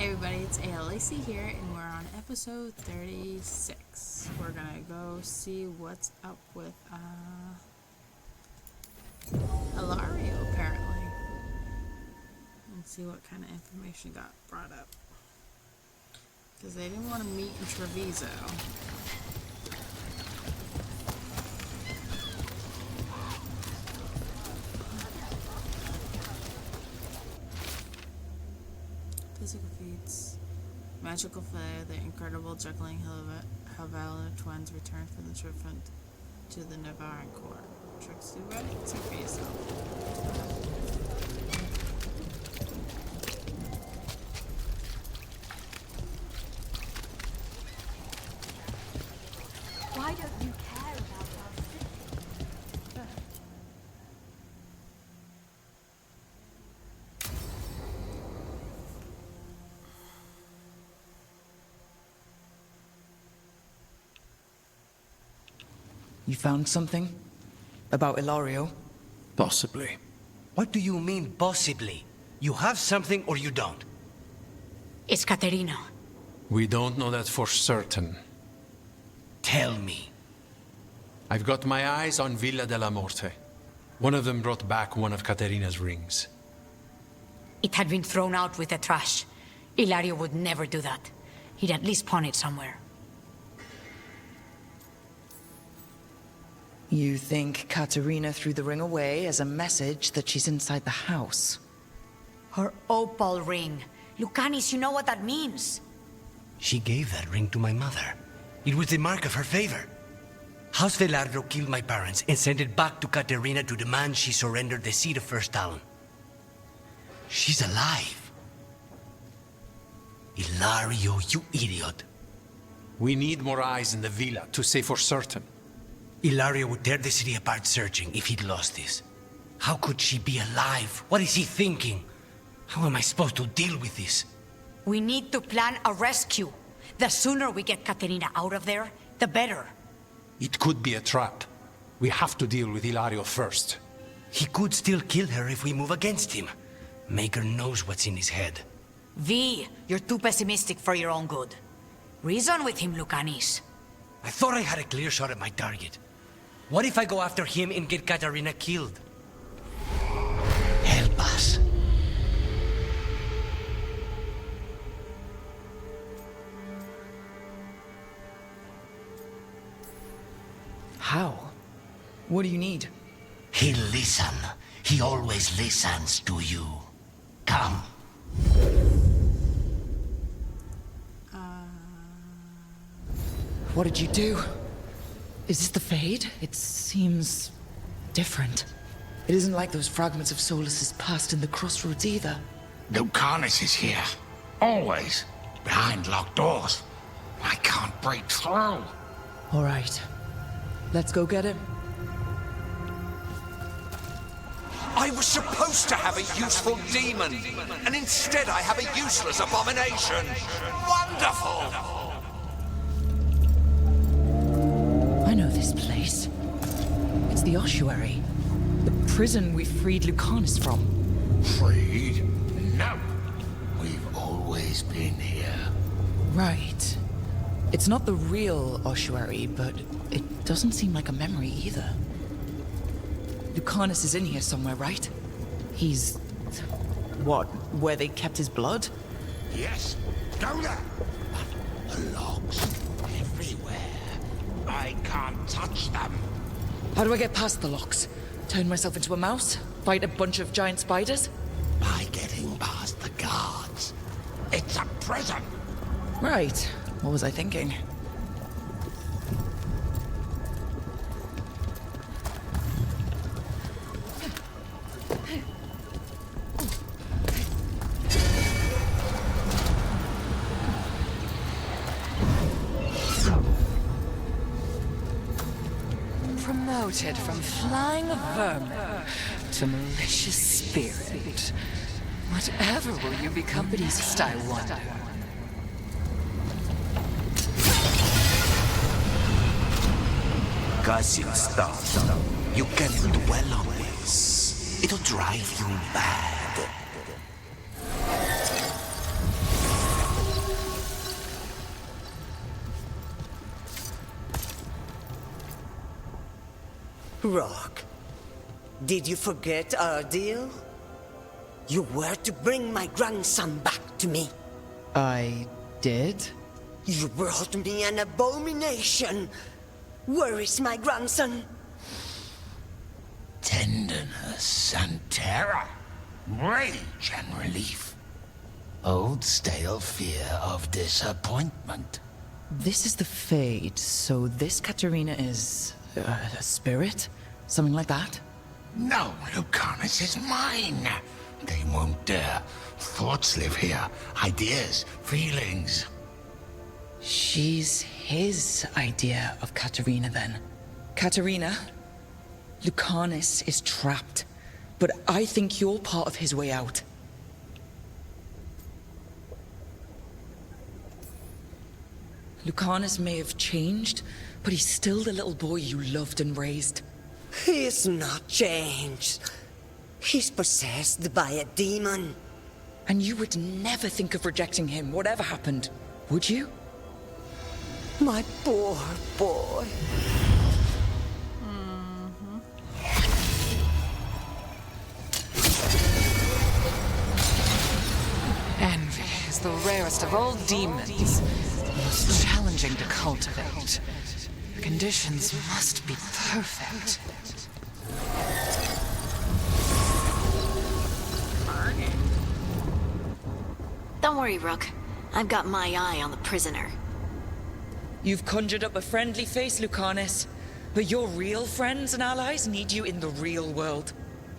Hey everybody, it's @pt36 here, and we're on episode 36. We're gonna go see what's up with Ilario, apparently, and see what kind of information got brought up. Because they didn't want to meet in Treviso. Physical feats. Magical Fae, the incredible juggling Helvala twins returned from the trip to the Navarran court. Tricks do right? See for yourself. Why don't you care about our city? You found something? About Ilario? Possibly. What do you mean, possibly? You have something or you don't? It's Caterina. We don't know that for certain. Tell me. I've got my eyes on Villa della Morte. One of them brought back one of Caterina's rings. It had been thrown out with the trash. Ilario would never do that. He'd at least pawn it somewhere. You think Caterina threw the ring away as a message that she's inside the house? Her opal ring. Lucanis, you know what that means. She gave that ring to my mother. It was the mark of her favor. House Velardo killed my parents and sent it back to Caterina to demand she surrender the seat of First Talon. She's alive. Ilario, you idiot. We need more eyes in the villa to say for certain. Ilario would tear the city apart searching if he'd lost this. How could she be alive? What is he thinking? How am I supposed to deal with this? We need to plan a rescue. The sooner we get Caterina out of there, the better. It could be a trap. We have to deal with Ilario first. He could still kill her if we move against him. Maker knows what's in his head. V, you're too pessimistic for your own good. Reason with him, Lucanis. I thought I had a clear shot at my target. What if I go after him and get Caterina killed? Help us. How? What do you need? He'll listen. He always listens to you. Come. What did you do? Is this the Fade? It seems different. It isn't like those fragments of Solus's past in the crossroads either. Lucanis is here. Always. Behind locked doors. I can't break through. All right. Let's go get him. I was supposed to have a useful demon, and instead I have a useless abomination. Wonderful! I know this place. It's the ossuary. The prison we freed Lucanis from. Freed? No. We've always been here. Right. It's not the real ossuary, but it doesn't seem like a memory either. Lucanis is in here somewhere, right? He's... what, where they kept his blood? Yes. Go there. But the locks everywhere. I can't touch them. How do I get past the locks? Turn myself into a mouse? Fight a bunch of giant spiders? By getting past the guards. It's a prison. Right. What was I thinking? Promoted from flying vermin to malicious spirit. Whatever will you become beast, I wonder? Gushing stuff. You can dwell on this. It'll drive you mad. Rock, did you forget our deal? You were to bring my grandson back to me. I did? You brought me an abomination. Where is my grandson? Tenderness and terror, rage and relief. Old stale fear of disappointment. This is the Fade, so this Katerina is a spirit? Something like that? No, Lucanus is mine. They won't dare. Thoughts live here. Ideas, feelings. She's his idea of Katerina, then. Katerina, Lucanus is trapped, but I think you're part of his way out. Lucanus may have changed, but he's still the little boy you loved and raised. He's not changed. He's possessed by a demon. And you would never think of rejecting him, whatever happened, would you? My poor boy. Envy is the rarest of all demons. Most challenging to cultivate. The conditions must be perfect. Don't worry, Rook. I've got my eye on the prisoner. You've conjured up a friendly face, Lucanus, but your real friends and allies need you in the real world.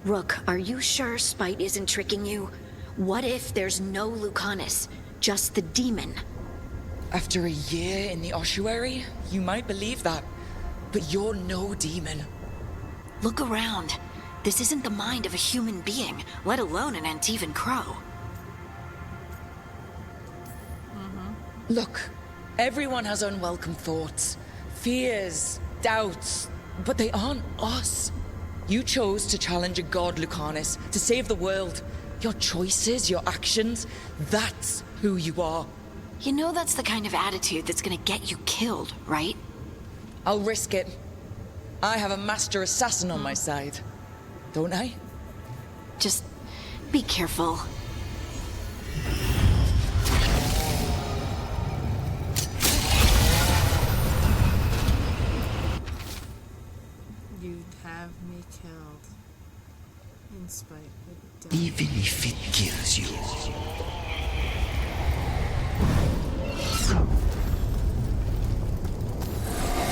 Rook, are you sure Spite isn't tricking you? What if there's no Lucanus, just the demon? After a year in the ossuary, you might believe that, but you're no demon. Look around. This isn't the mind of a human being, let alone an Antivan Crow. Look, everyone has unwelcome thoughts, fears, doubts, but they aren't us. You chose to challenge a god, Lucanus, to save the world. Your choices, your actions, that's who you are. You know that's the kind of attitude that's gonna get you killed, right? I'll risk it. I have a master assassin on my side, don't I? Just be careful. You'd have me killed. In spite of death. Even if it kills you.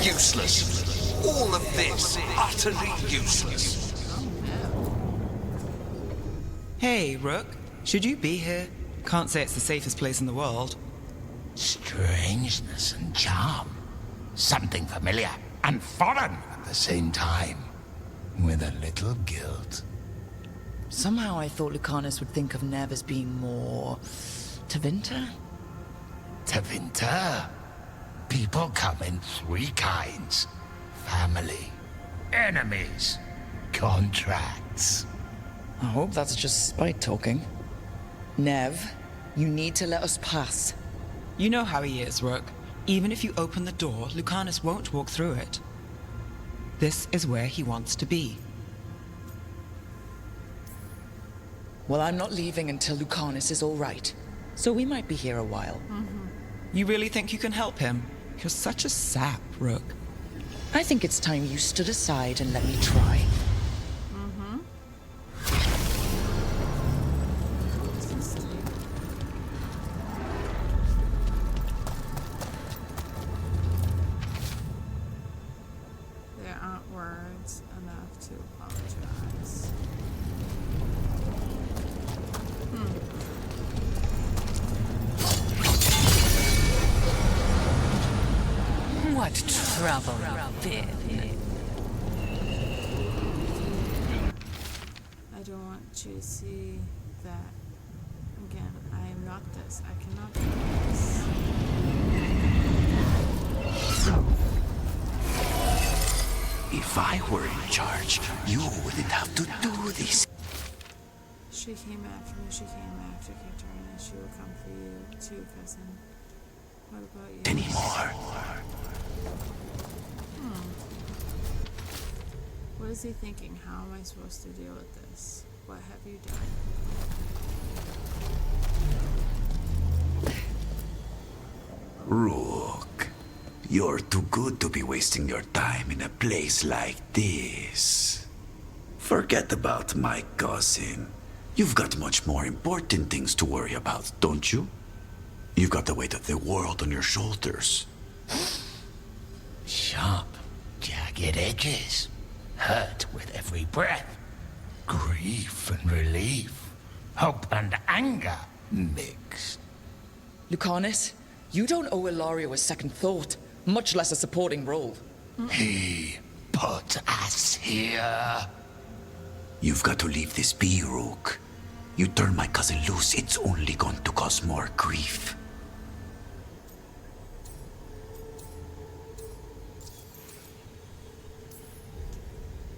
Useless. All of this, utterly useless. Hey, Rook. Should you be here? Can't say it's the safest place in the world. Strangeness and charm. Something familiar and foreign at the same time. With a little guilt. Somehow I thought Lucanus would think of Nev as being more... Tevinter? Tevinter. People come in three kinds. Family. Enemies. Contracts. I hope that's just Spite talking. Nev, you need to let us pass. You know how he is, Rook. Even if you open the door, Lucanus won't walk through it. This is where he wants to be. Well, I'm not leaving until Lucanus is all right. So we might be here a while. You really think you can help him? You're such a sap, Rook. I think it's time you stood aside and let me try. There aren't words enough to apologize. What trouble you've been. I don't want you to see that. Again, I am not this. I cannot do this. If I were in charge, you wouldn't have to do this. She came after me. She came after Katerina. She will come for you too, cousin. What about you? Anymore. What is he thinking? How am I supposed to deal with this? What have you done? Rook, you're too good to be wasting your time in a place like this. Forget about my cousin. You've got much more important things to worry about, don't you? You've got the weight of the world on your shoulders. Sharp, jagged edges. Hurt with every breath. Grief and relief. Hope and anger mixed. Lucanus, you don't owe Ilario a second thought, much less a supporting role. He put us here. You've got to leave this be, Rook. You turn my cousin loose, it's only going to cause more grief.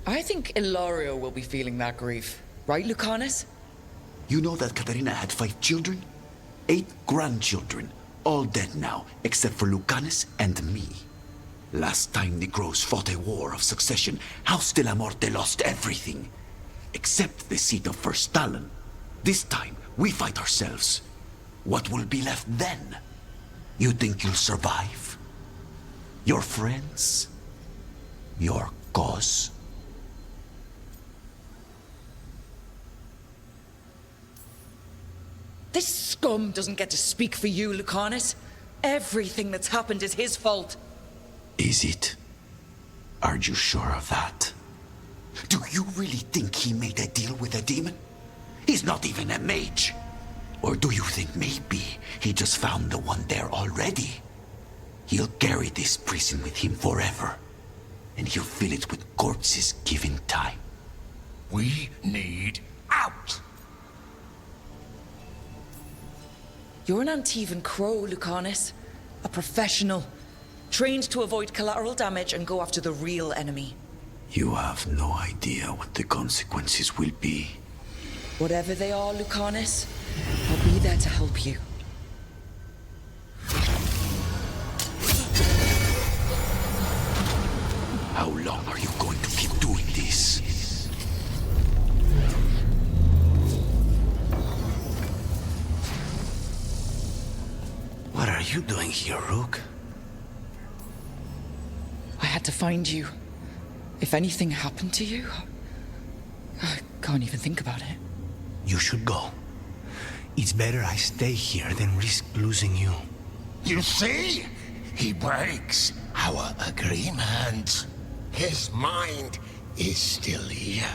I think Ilario will be feeling that grief. Right, Lucanus? You know that Katerina had 5 children? 8 grandchildren. All dead now, except for Lucanus and me. Last time Negros fought a war of succession, House de la Morte lost everything. Except the seat of First Talon. This time, we fight ourselves. What will be left then? You think you'll survive? Your friends? Your cause? This scum doesn't get to speak for you, Lucanus. Everything that's happened is his fault. Is it? Are you sure of that? Do you really think he made a deal with a demon? He's not even a mage. Or do you think maybe he just found the one there already? He'll carry this prison with him forever. And he'll fill it with corpses given time. We need out. You're an Antivan crow, Lucanus. A professional. Trained to avoid collateral damage and go after the real enemy. You have no idea what the consequences will be. Whatever they are, Lucanus, I'll be there to help you. How long are you going to keep doing this? What are you doing here, Rook? I had to find you. If anything happened to you, I can't even think about it. You should go. It's better I stay here than risk losing you. You see? He breaks our agreement. His mind is still here.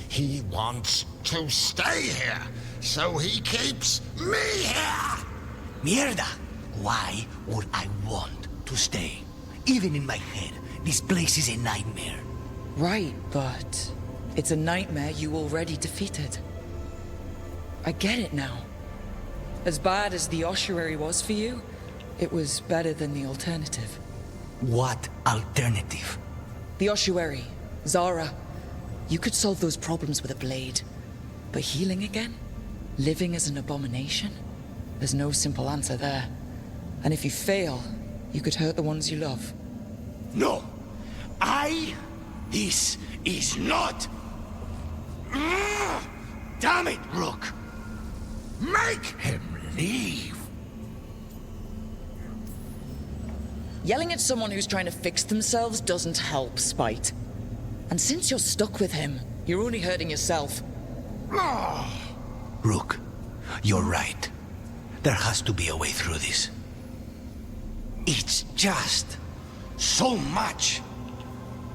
He wants to stay here, so he keeps me here! Mierda! Why would I want to stay? Even in my head, this place is a nightmare. Right, but it's a nightmare you already defeated. I get it now. As bad as the ossuary was for you, it was better than the alternative. What alternative? The ossuary, Zara. You could solve those problems with a blade. But healing again? Living as an abomination? There's no simple answer there. And if you fail, you could hurt the ones you love. No! This is not... Damn it, Rook! Make him leave! Yelling at someone who's trying to fix themselves doesn't help, Spite. And since you're stuck with him, you're only hurting yourself. Rook, you're right. There has to be a way through this. It's just so much.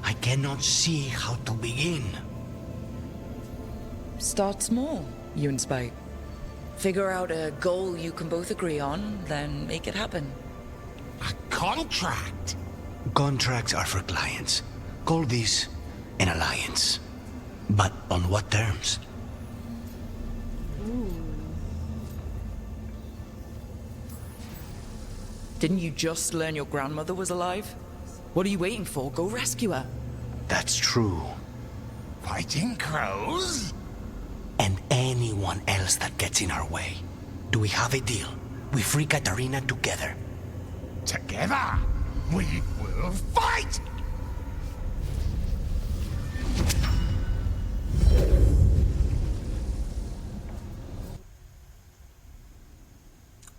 I cannot see how to begin. Start small, you and Spite. Figure out a goal you can both agree on, then make it happen. A contract? Contracts are for clients. Call this an alliance. But on what terms? Didn't you just learn your grandmother was alive? What are you waiting for? Go rescue her. That's true. Fighting crows? And anyone else that gets in our way. Do we have a deal? We free Katarina together. Together, we will fight!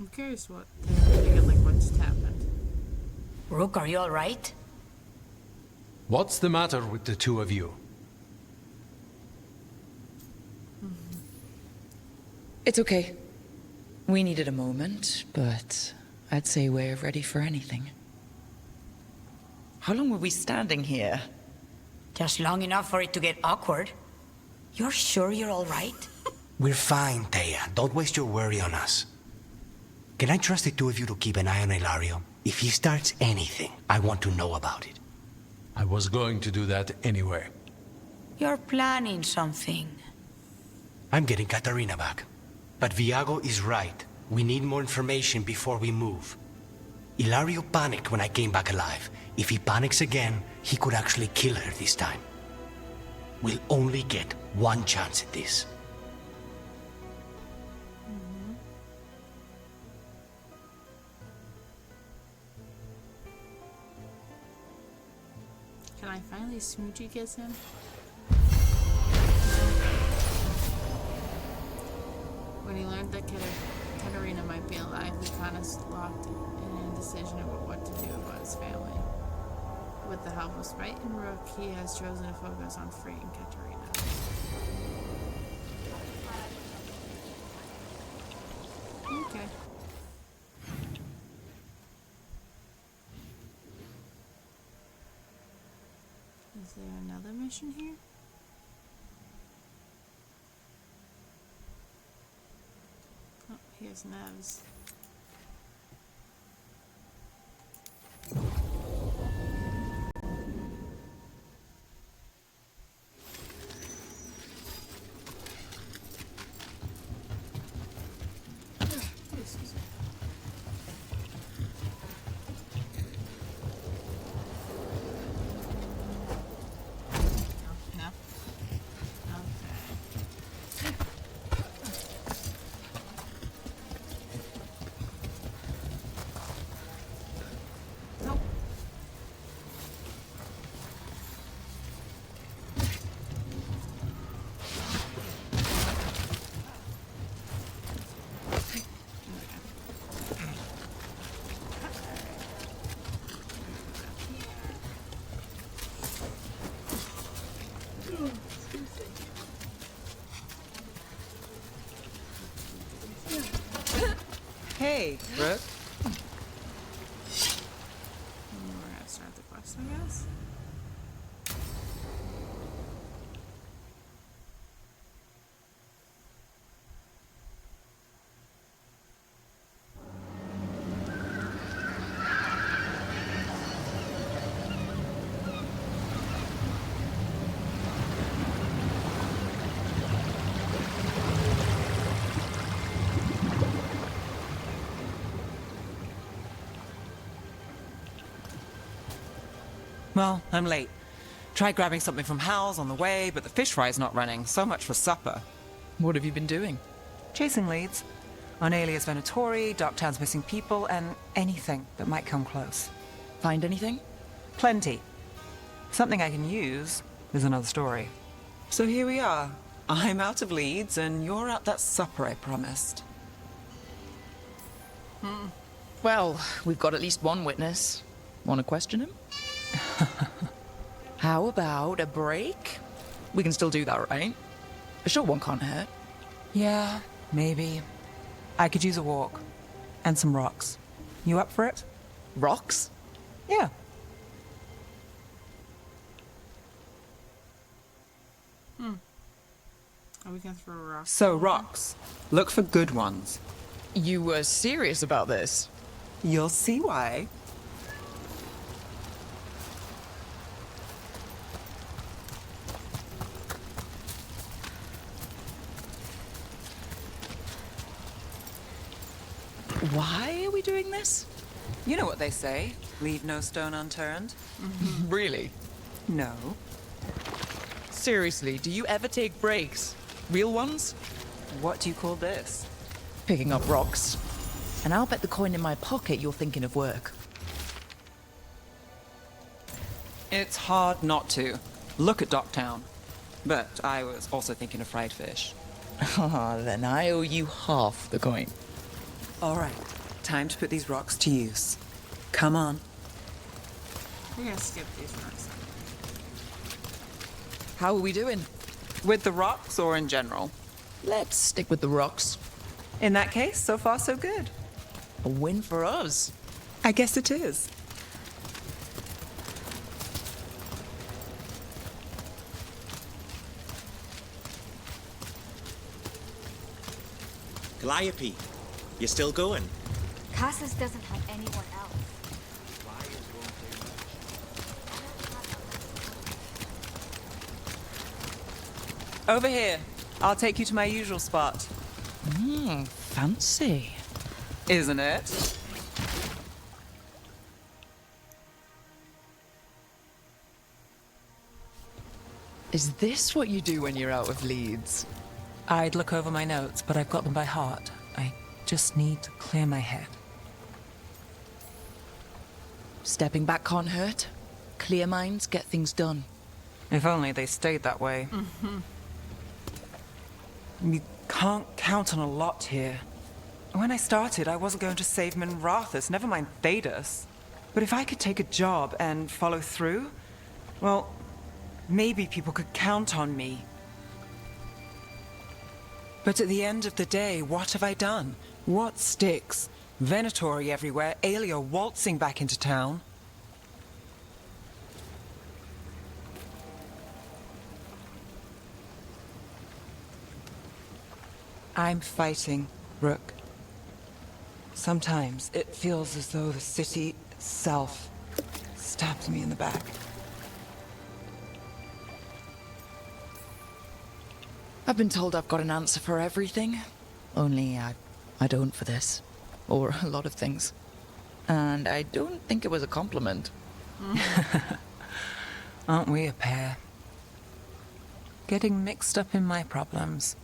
I'm curious what what just happened. Rook, are you alright? What's the matter with the two of you? It's okay. We needed a moment, but I'd say we're ready for anything. How long were we standing here? Just long enough for it to get awkward. You're sure you're alright? We're fine, Thea. Don't waste your worry on us. Can I trust the two of you to keep an eye on Ilario? If he starts anything, I want to know about it. I was going to do that anyway. You're planning something. I'm getting Katarina back. But Viago is right. We need more information before we move. Ilario panicked when I came back alive. If he panics again, he could actually kill her this time. We'll only get one chance at this. Can I finally smoochie kiss him? When he learned that Katarina might be alive, Lucanus locked in an indecision about what to do about his family. With the help of Spite and Rook, he has chosen to focus on freeing Katarina. Okay. Is there another mission here? Oh, here's Nevs. Hey, Rook. We're gonna start the quest, I guess. Well, I'm late. Tried grabbing something from Hal's on the way, but the fish fry's not running. So much for supper. What have you been doing? Chasing leads. On Alias Venatori, Darktown's missing people, and anything that might come close. Find anything? Plenty. Something I can use is another story. So here we are. I'm out of leads, and you're at that supper I promised. Well, we've got at least one witness. Want to question him? How about a break? We can still do that, right? A short one can't hurt. Yeah, maybe. I could use a walk. And some rocks. You up for it? Rocks? Yeah. Are we gonna throw rocks? So, rocks. Look for good ones. You were serious about this? You'll see why. Why are we doing this? You know what they say. Leave no stone unturned. Really? No. Seriously, do you ever take breaks? Real ones? What do you call this? Picking up rocks. And I'll bet the coin in my pocket you're thinking of work. It's hard not to. Look at Docktown. But I was also thinking of fried fish. Ah, then I owe you half the coin. All right, time to put these rocks to use. Come on. We're gonna skip these rocks. How are we doing? With the rocks or in general? Let's stick with the rocks. In that case, so far so good. A win for us. I guess it is. Calliope, you still going? Cassis doesn't have anyone else. Over here. I'll take you to my usual spot. Fancy. Isn't it? Is this what you do when you're out of Leeds? I'd look over my notes, but I've got them by heart. I just need to clear my head. Stepping back can't hurt. Clear minds get things done. If only they stayed that way. You can't count on a lot here. When I started, I wasn't going to save Minrathus, never mind Thedas. But if I could take a job and follow through, well, maybe people could count on me. But at the end of the day, what have I done? What sticks? Venatori everywhere, Aelia waltzing back into town. I'm fighting, Rook. Sometimes it feels as though the city itself stabbed me in the back. I've been told I've got an answer for everything. Only I don't for this. Or a lot of things. And I don't think it was a compliment. Aren't we a pair? Getting mixed up in my problems.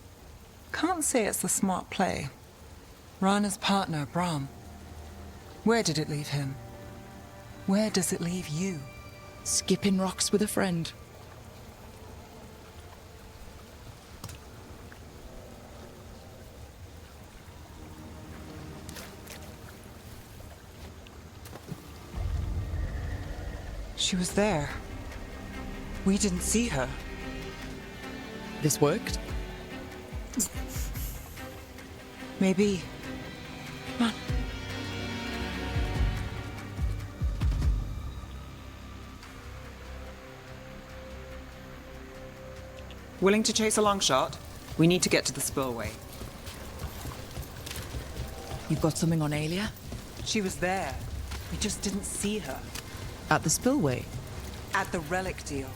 Can't say it's the smart play. Rana's partner, Brahm. Where did it leave him? Where does it leave you? Skipping rocks with a friend. She was there. We didn't see her. This worked? Maybe. Come on. Willing to chase a long shot? We need to get to the spillway. You've got something on Aelia? She was there. We just didn't see her. At the spillway? At the relic deal.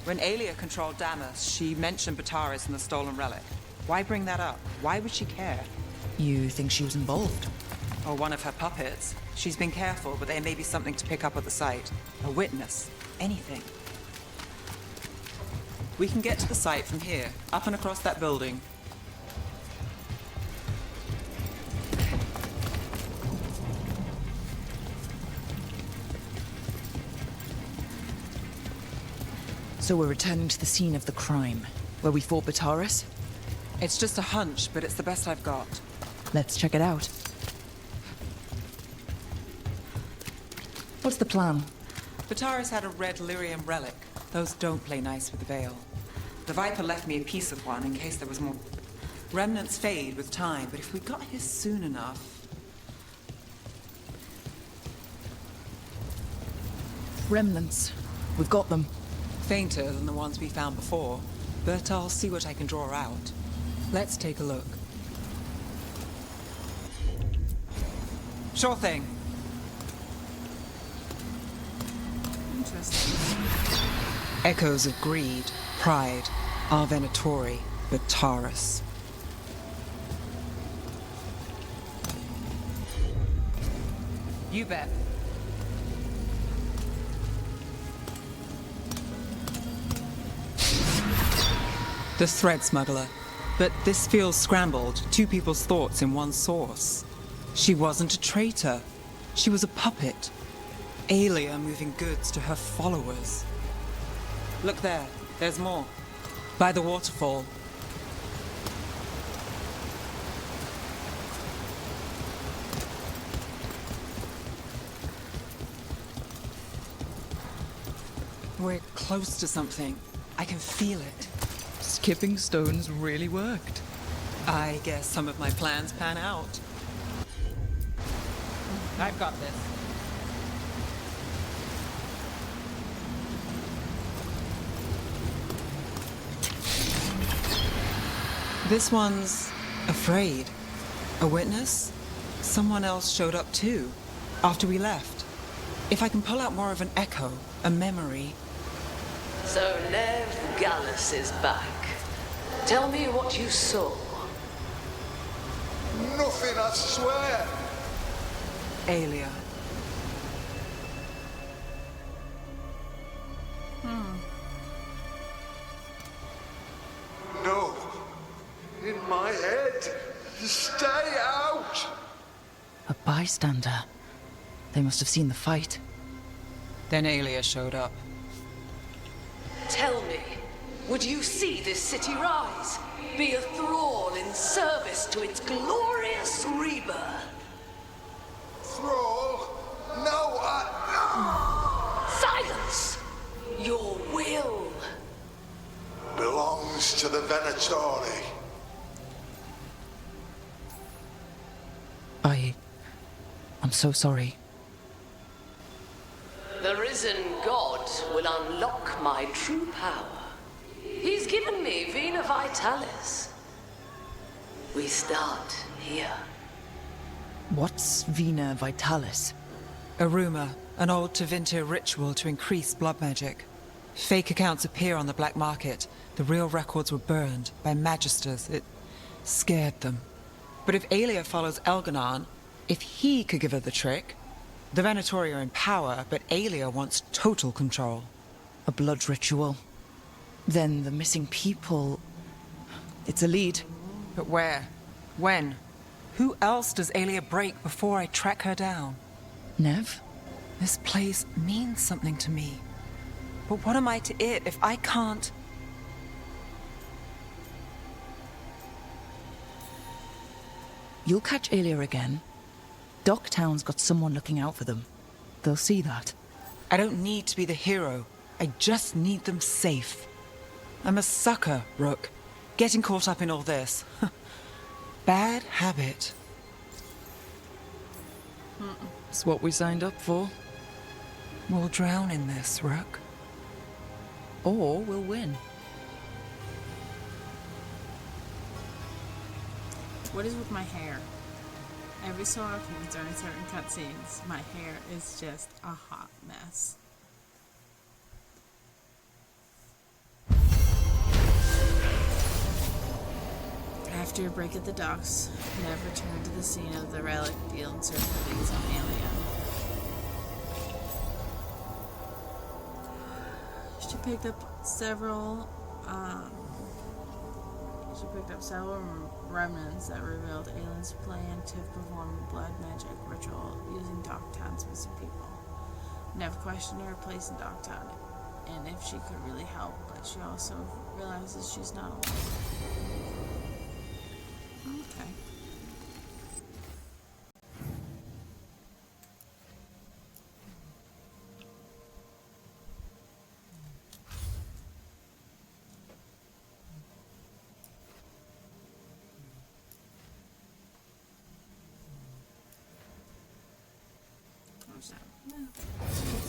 When Aelia controlled Damas, she mentioned Bataris and the stolen relic. Why bring that up? Why would she care? You think she was involved? Or one of her puppets. She's been careful, but there may be something to pick up at the site. A witness. Anything. We can get to the site from here, up and across that building. So we're returning to the scene of the crime, where we fought Bataris? It's just a hunch, but it's the best I've got. Let's check it out. What's the plan? Bataris had a red lyrium relic. Those don't play nice with the Veil. The Viper left me a piece of one in case there was more. Remnants fade with time, but if we got here soon enough... Remnants. We've got them. Fainter than the ones we found before, but I'll see what I can draw out. Let's take a look. Sure thing. Interesting. Echoes of greed, pride, our Venatori, Bataris. You bet. The thread smuggler. But this feels scrambled. Two people's thoughts in one source. She wasn't a traitor. She was a puppet. Aelia moving goods to her followers. Look there. There's more. By the waterfall. We're close to something. I can feel it. Skipping stones really worked. I guess some of my plans pan out. I've got this. This one's afraid. A witness? Someone else showed up too, after we left. If I can pull out more of an echo, a memory. So Nev Gallus is back. Tell me what you saw. Nothing, I swear. Aelia. No. In my head. Stay out. A bystander. They must have seen the fight. Then Aelia showed up. Tell me, would you see this city rise? Be a thrall in service to its glorious rebirth? Thrall? No, Silence! Your will belongs to the Venatori. I'm so sorry. The risen god will unlock my true power. He's given me Vena Vitalis. We start here. What's Vena Vitalis? A rumor, an old Tevinter ritual to increase blood magic. Fake accounts appear on the black market. The real records were burned by magisters. It scared them. But if Aelia follows Elganon, if he could give her the trick, the Venatori are in power, but Aelia wants total control. A blood ritual. Then the missing people... It's a lead. But where? When? Who else does Aelia break before I track her down? Nev? This place means something to me. But what am I to it if I can't... You'll catch Aelia again. Docktown's got someone looking out for them. They'll see that. I don't need to be the hero. I just need them safe. I'm a sucker, Rook. Getting caught up in all this. Bad habit. It's what we signed up for. We'll drown in this, Rook. Or we'll win. What is with my hair? Every so often during certain cutscenes, my hair is just a hot mess. After a break at the docks, Nev returned to the scene of the relic deal in search of leads on Aelia. She picked up several remnants that revealed Aylin's plan to perform a blood magic ritual using Docktown's missing people. Nev questioned her place in Docktown and if she could really help, but she also realizes she's not alone. Okay.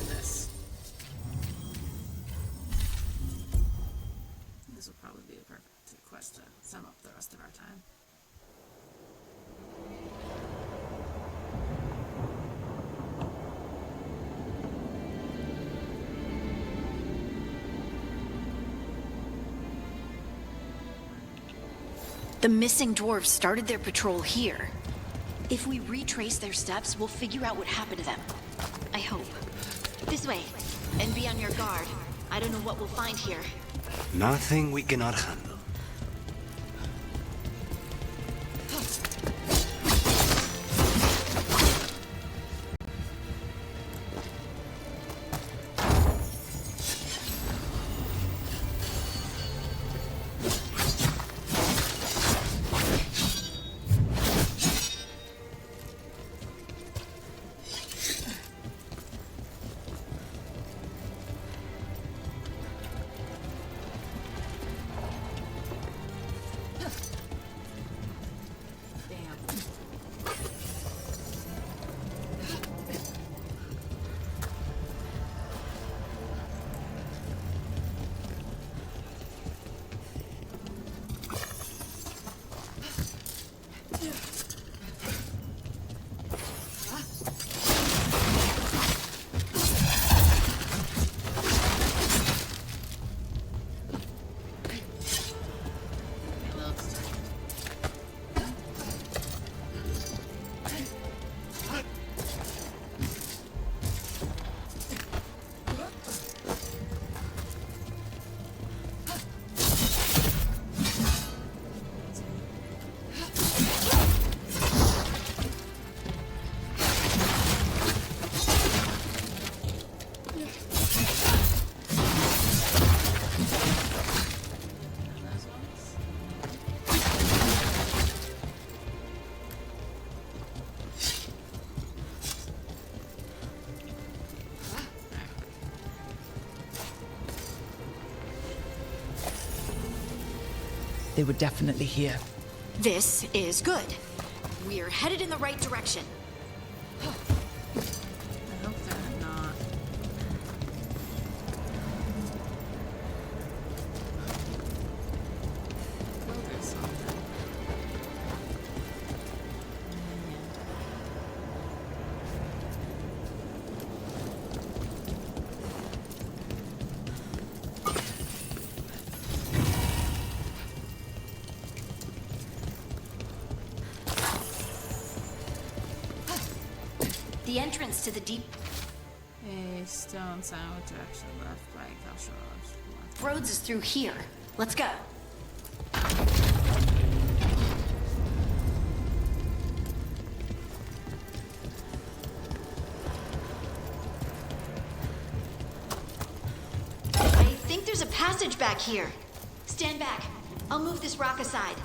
This. This will probably be a perfect quest to sum up the rest of our time. The missing dwarves started their patrol here. If we retrace their steps, we'll figure out what happened to them. I hope. This way. And be on your guard. I don't know what we'll find here. Nothing we cannot handle. they were definitely here. This is good. We're headed in the right direction. I hope they're not. Oh, there's something. The entrance to the deep A stone sandwich actually left by Kalsharos. Rhodes is through here. Let's go. I think there's a passage back here. Stand back. I'll move this rock aside.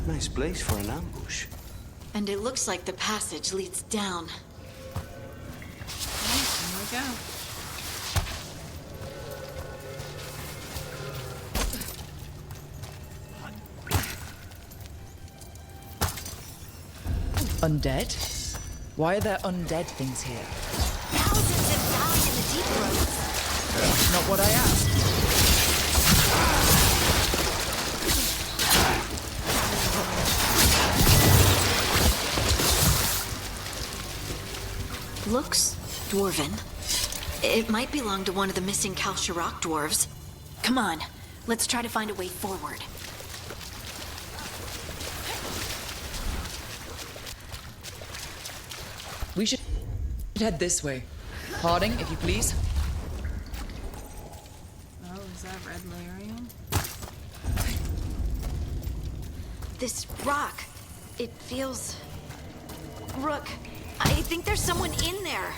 Nice place for an ambush. And it looks like the passage leads down. Here we go. Undead? Why are there undead things here? Thousands have died in the deep roads. That's not what I asked. Looks dwarven. It might belong to one of the missing Kalsharok dwarves. Come on, let's try to find a way forward. We should head this way. Harding, if you please. Oh, is that red lyrium? This rock, it feels... Rook, I think there's someone in there.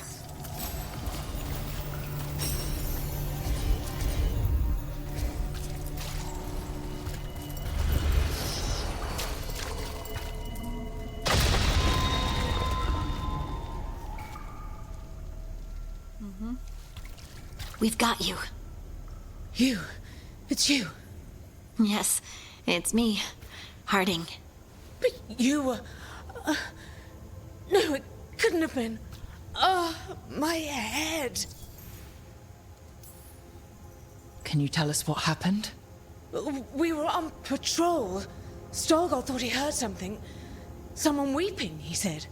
We've got you. You? It's you? Yes, it's me, Harding. But you were... no, it couldn't have been. Oh, my head. Can you tell us what happened? We were on patrol. Storgol thought he heard something. Someone weeping, he said.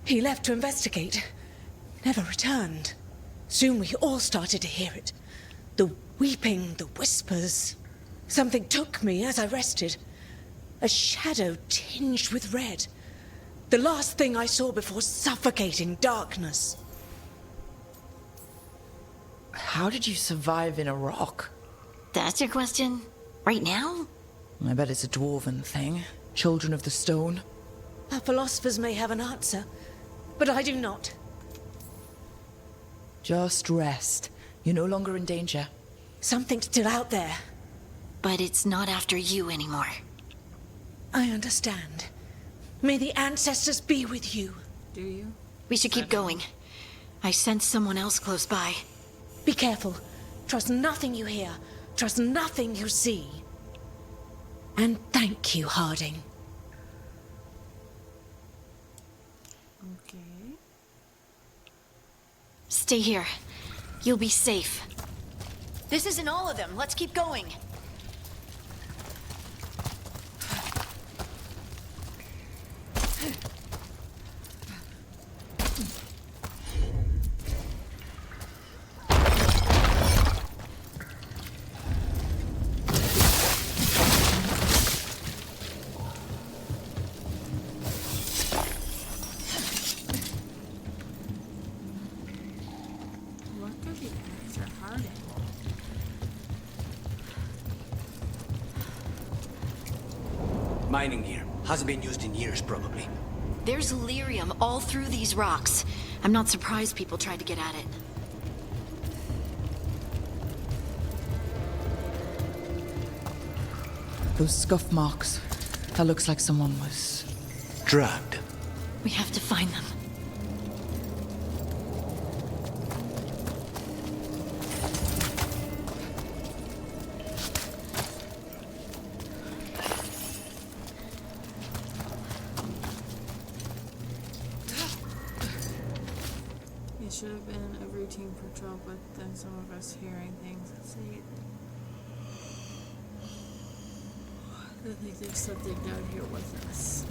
He left to investigate. Never returned. Soon we all started to hear it. The weeping, the whispers. Something took me as I rested. A shadow tinged with red. The last thing I saw before suffocating darkness. How did you survive in a rock? That's your question? Right now? I bet it's a dwarven thing. Children of the stone. Our philosophers may have an answer, but I do not. Just rest. You're no longer in danger. Something's still out there. But it's not after you anymore. I understand. May the ancestors be with you. Do you? We should keep going. I sense someone else close by. Be careful. Trust nothing you hear. Trust nothing you see. And thank you, Harding. Okay. Stay here. You'll be safe. This isn't all of them. Let's keep going. Mining here. Hasn't been used in years, probably. There's lyrium all through these rocks. I'm not surprised people tried to get at it. Those scuff marks. That looks like someone was... Drugged. We have to find them. It should have been a routine patrol, but then some of us hearing things. Let's see. I think there's something down here with us.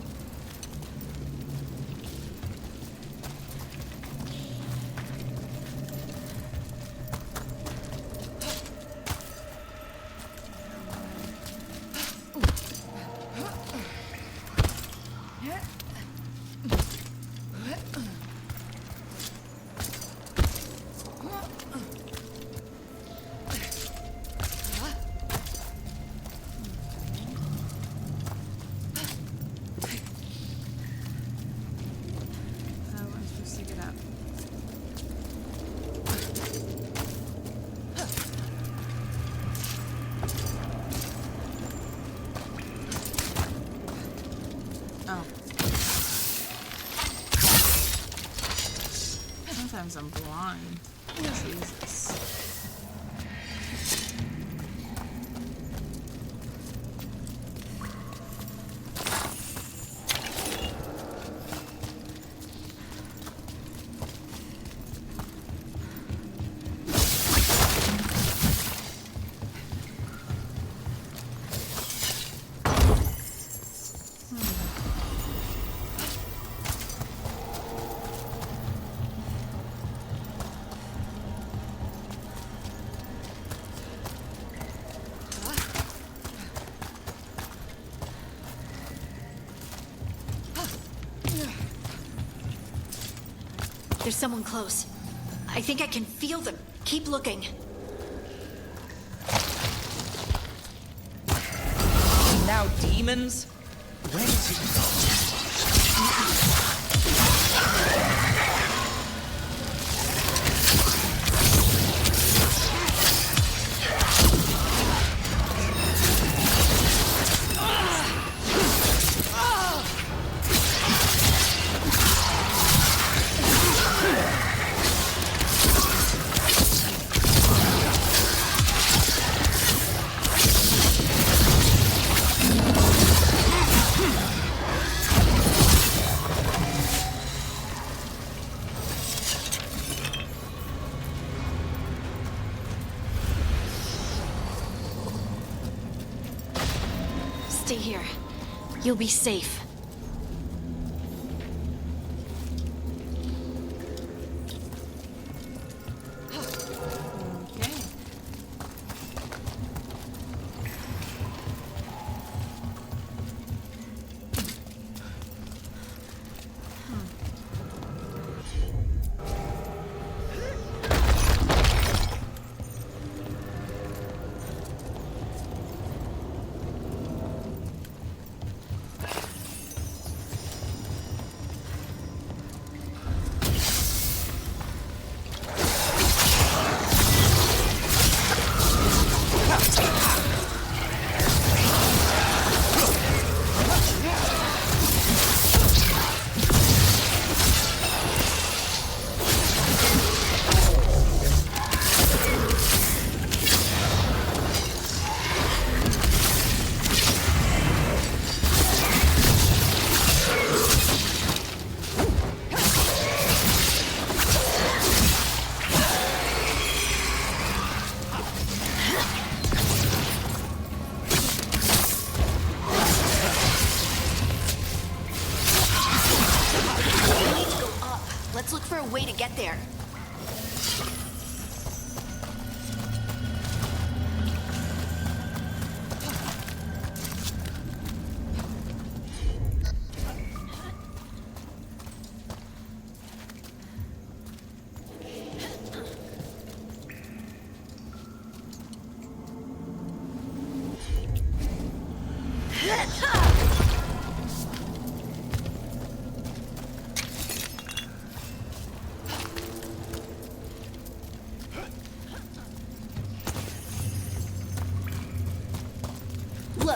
Sometimes I'm blind. Jesus. There's someone close. I think I can feel them. Keep looking. Now demons? Where is it? Stay here. You'll be safe. Let's look for a way to get there.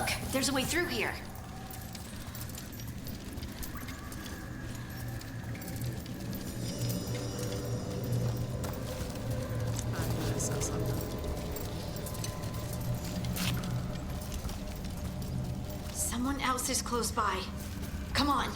Look, there's a way through here. I saw something. Someone else is close by. Come on.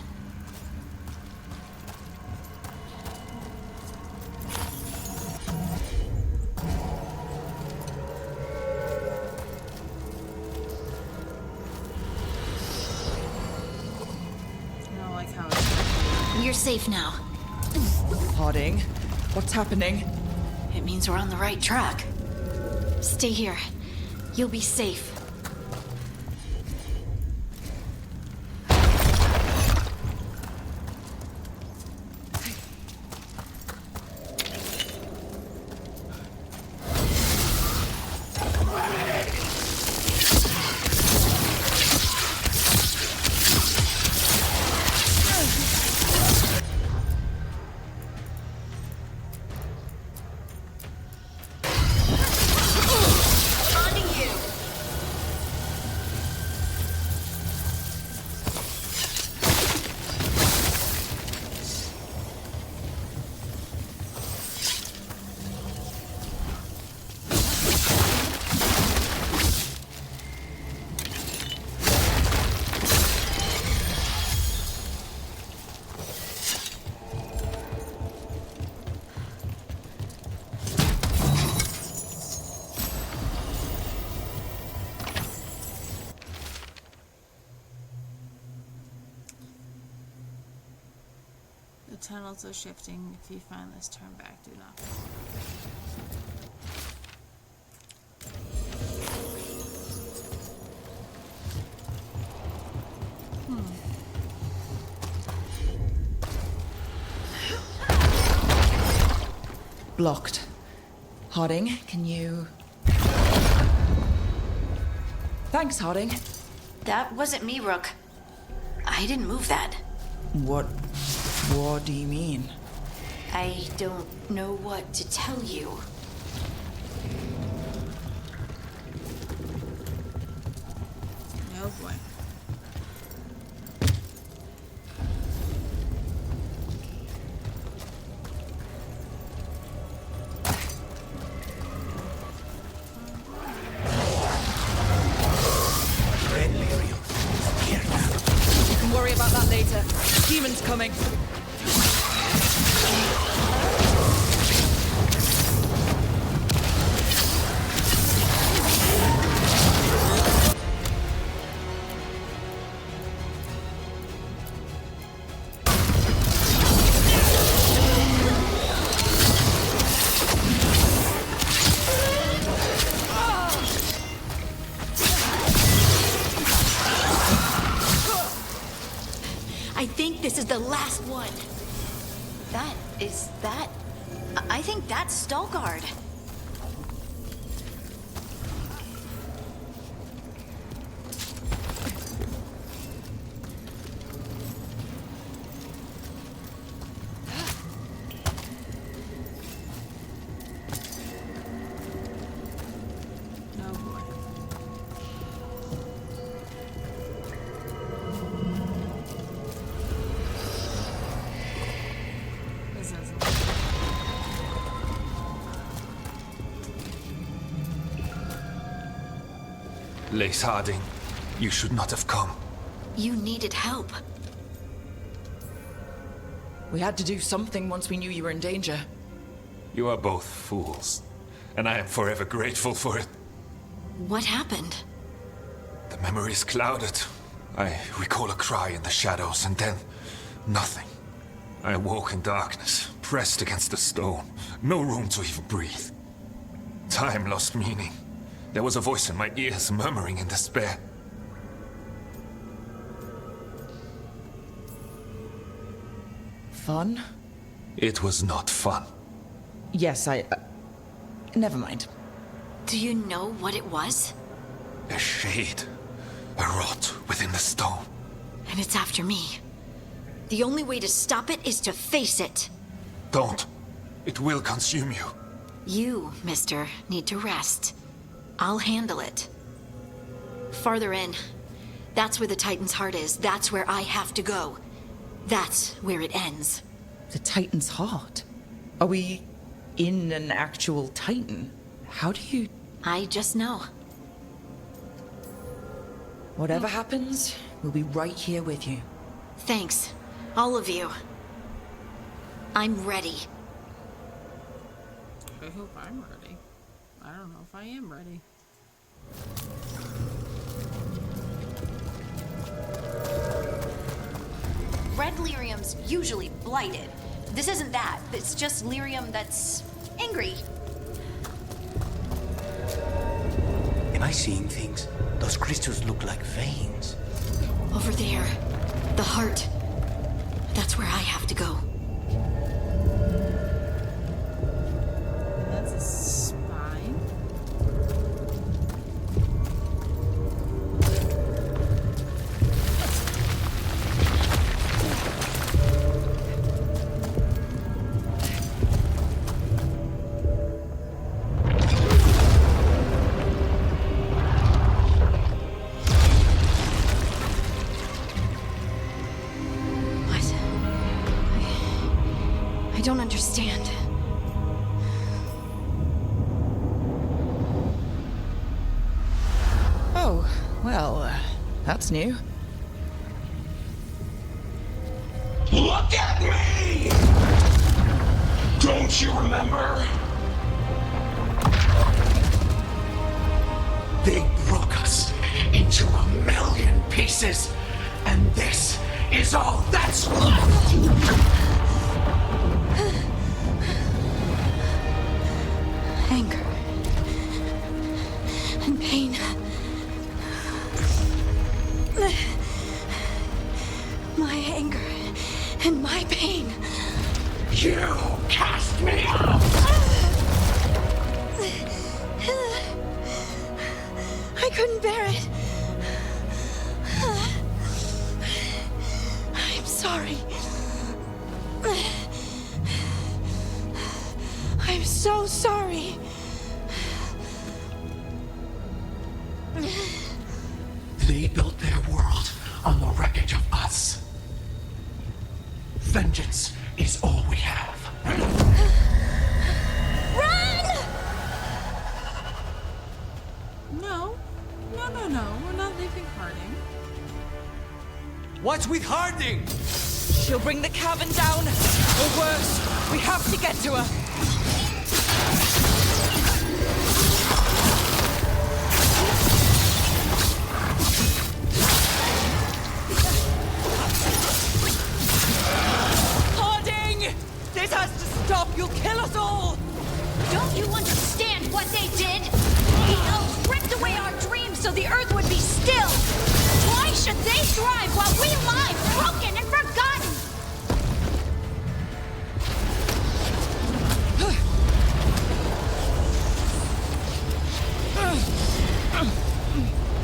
I don't like how it's... You're safe now. Harding, what's happening? It means we're on the right track. Stay here. You'll be safe. The tunnels are shifting. If you find this, turn back. Do not. Blocked. Harding, can you... Thanks, Harding. That wasn't me, Rook. I didn't move that. What do you mean? I don't know what to tell you. Oh boy. You can worry about that later. Demon's coming. I think this is the last one. I think that's Stalguard. Oh boy. This isn't. Lace Harding, you should not have come. You needed help. We had to do something once we knew you were in danger. You are both fools, and I am forever grateful for it. What happened? The memory is clouded. I recall a cry in the shadows, and then nothing. I awoke in darkness, pressed against the stone. No room to even breathe. Time lost meaning. There was a voice in my ears murmuring in despair. Fun? It was not fun. Yes, never mind. Do you know what it was? A shade. A rot within the stone. And it's after me. The only way to stop it is to face it. Don't. It will consume you. You, mister, need to rest. I'll handle it. Farther in, That's where the Titan's heart is. That's where I have to go. That's where it ends. The Titan's heart? Are we in an actual Titan? How do you... I just know. Whatever happens, we'll be right here with you. Thanks. All of you. I'm ready. I hope I'm ready. I don't know if I am ready. Red lyrium's usually blighted. This isn't that. It's just lyrium that's angry. Am I seeing things? Those crystals look like veins. Over there. The heart. That's where I have to go. That's a spine. I don't understand. Oh, well, that's new. Look at me! Don't you remember? They broke us into a million pieces, and this is all that's left! Anger. And pain. My anger and my pain. You cast me out! I couldn't bear it. I'm sorry. I'm so sorry. They built their world on the wreckage of us. Vengeance is all we have. Run! No. No. We're not leaving Harding. What's with Harding? She'll bring the cavern down. Or worse, we have to get to her. Harding! This has to stop. You'll kill us all. Don't you understand what they did? The elves ripped away our dreams so the earth would be still. Why should they thrive while we lie broken and forgotten?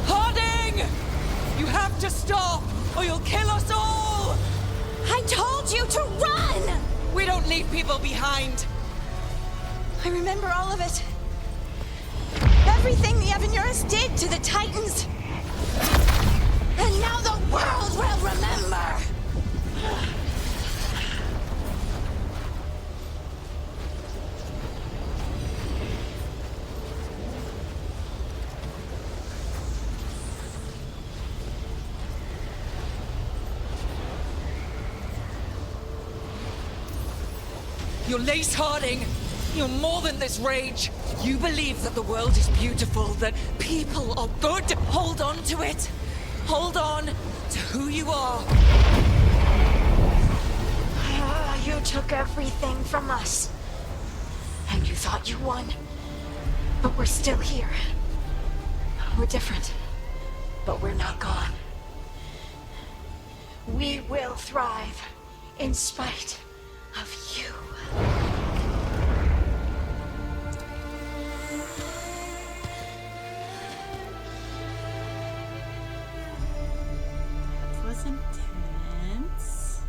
Harding! You have to stop, or you'll kill us all! I told you to run! We don't leave people behind. I remember all of it. Everything the Evanurus did to the Titans. And now the world will remember! You're Lace Harding. You're more than this rage. You believe that the world is beautiful, that people are good. Hold on to it. Hold on to who you are. You took everything from us. And you thought you won. But we're still here. We're different. But we're not gone. We will thrive in spite of you. That was intense.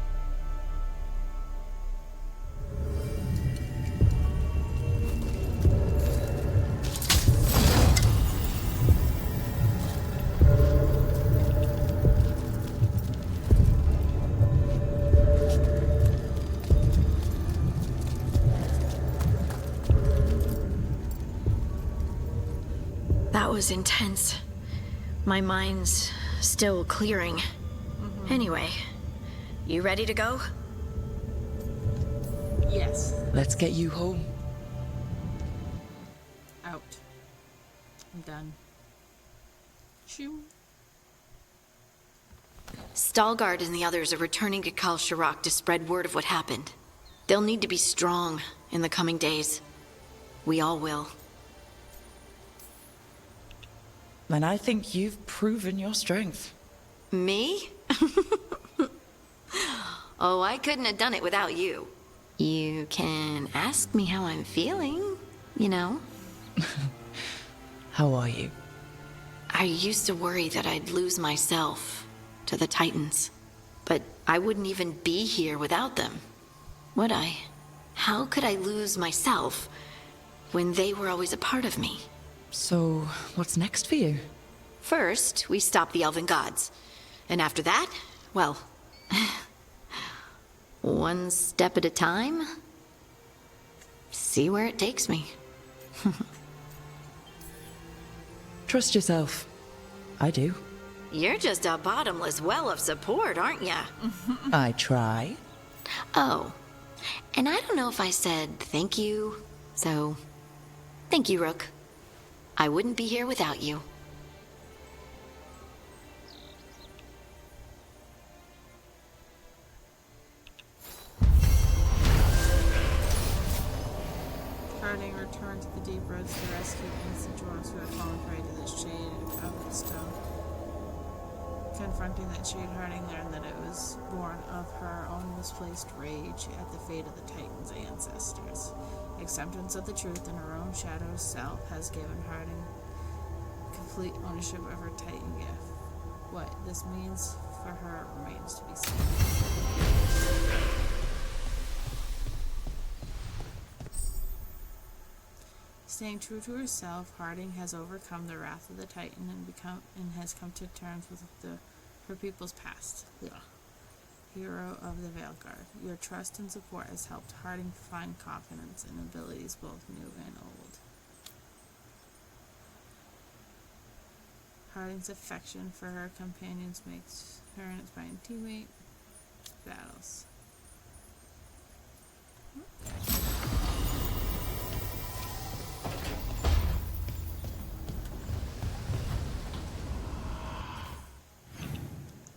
That was intense. My mind's still clearing. Anyway, you ready to go? Yes. Let's get you home. Out. I'm done. Shoo. Stalgard and the others are returning to Kal Shirak to spread word of what happened. They'll need to be strong in the coming days. We all will. And I think you've proven your strength. Me? Oh, I couldn't have done it without you. You can ask me how I'm feeling, you know? How are you? I used to worry that I'd lose myself to the Titans. But I wouldn't even be here without them, would I? How could I lose myself when they were always a part of me? So, what's next for you? First, we stop the Elven Gods. And after that, well, one step at a time. See where it takes me. Trust yourself. I do. You're just a bottomless well of support, aren't ya? I try. Oh, and I don't know if I said thank you, so thank you, Rook. I wouldn't be here without you. Harding returned to the deep roads to rescue innocent dwarves who had fallen prey to the shade of the stone. Confronting that shade, Harding learned that it was born of her own misplaced rage at the fate of the Titan's ancestors. Acceptance of the truth in her own shadow's self has given Harding complete ownership of her Titan gift. What this means for her remains to be seen. Staying true to herself, Harding has overcome the wrath of the Titan and has come to terms with her people's past. Ugh. Hero of the Veilguard. Your trust and support has helped Harding find confidence in abilities both new and old. Harding's affection for her companions makes her an inspiring teammate. Battles.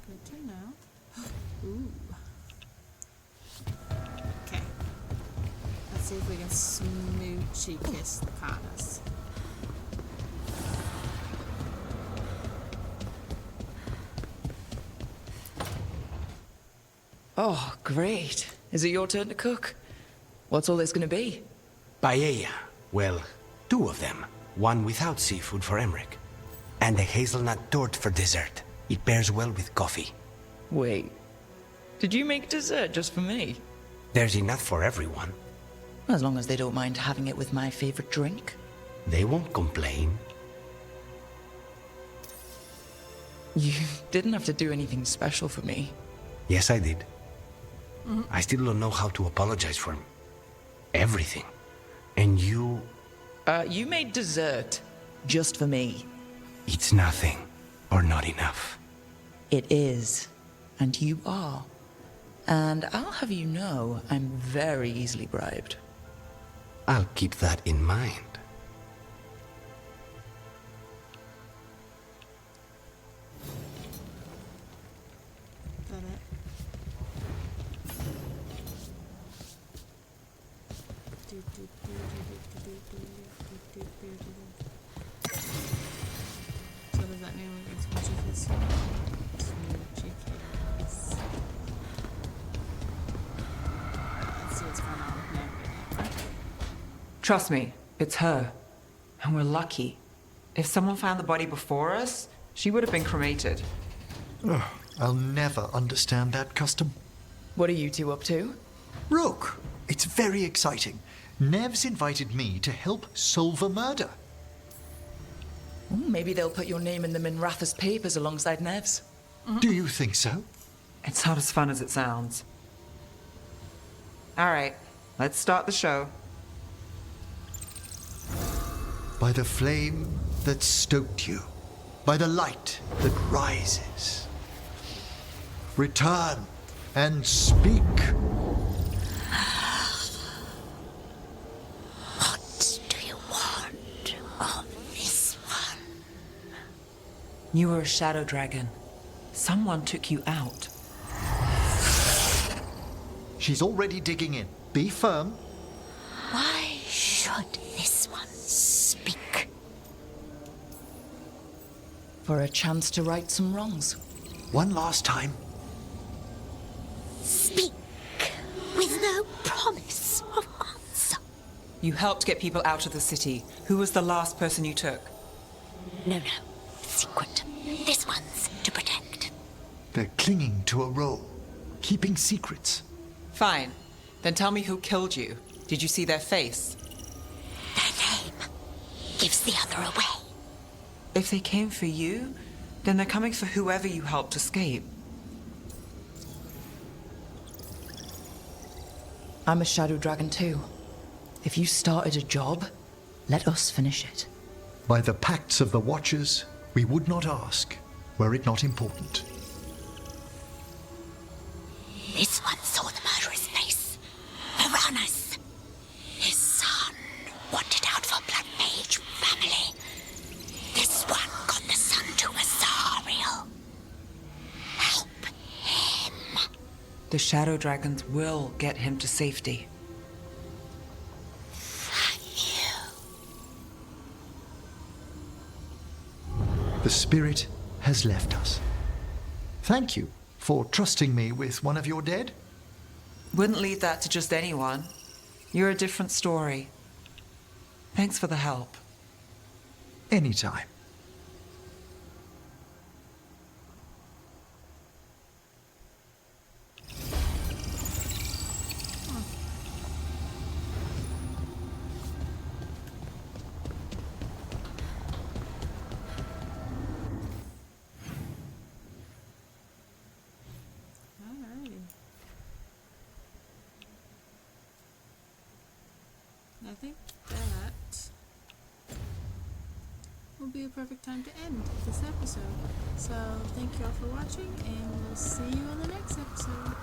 Good to know. Ooh. Okay. Let's see if we can smoochy kiss the Katas. Oh, great. Is it your turn to cook? What's all this gonna be? Paella. Well, 2 of them. One without seafood for Emmerich. And a hazelnut torte for dessert. It pairs well with coffee. Wait. Did you make dessert just for me? There's enough for everyone. As long as they don't mind having it with my favorite drink. They won't complain. You didn't have to do anything special for me. Yes, I did. I still don't know how to apologize for everything. And you... You made dessert just for me. It's nothing. Or not enough. It is. And you are. And I'll have you know, I'm very easily bribed. I'll keep that in mind. Is that it? So does that mean we can smoochy kiss? Smoochy kiss. Let's see what's going on with Ned. Trust me, it's her. And we're lucky. If someone found the body before us, she would have been cremated. Ugh, I'll never understand that custom. What are you two up to? Rook, it's very exciting. Nev's invited me to help solve a murder. Maybe they'll put your name in the Minratha's papers alongside Nev's. Do you think so? It's not as fun as it sounds. All right, let's start the show. By the flame that stoked you, by the light that rises. Return and speak. What do you want of this one? You were a shadow dragon. Someone took you out. She's already digging in. Be firm. Why should this one speak? For a chance to right some wrongs. One last time. Speak with no promise of answer. You helped get people out of the city. Who was the last person you took? No. Secret. This one's to protect. They're clinging to a role, keeping secrets. Fine. Then tell me who killed you. Did you see their face? Their name gives the other away. If they came for you, then they're coming for whoever you helped escape. I'm a shadow dragon too. If you started a job, let us finish it. By the pacts of the Watchers, we would not ask, were it not important. This one saw the murderer's face. Varanus. His son wanted out for Blood Mage family. This one got the son to Azariel. Help him. The shadow dragons will get him to safety. The spirit has left us. Thank you for trusting me with one of your dead. Wouldn't leave that to just anyone. You're a different story. Thanks for the help. Anytime. Alrighty. I think that will be a perfect time to end this episode. So thank you all for watching, and we'll see you in the next episode.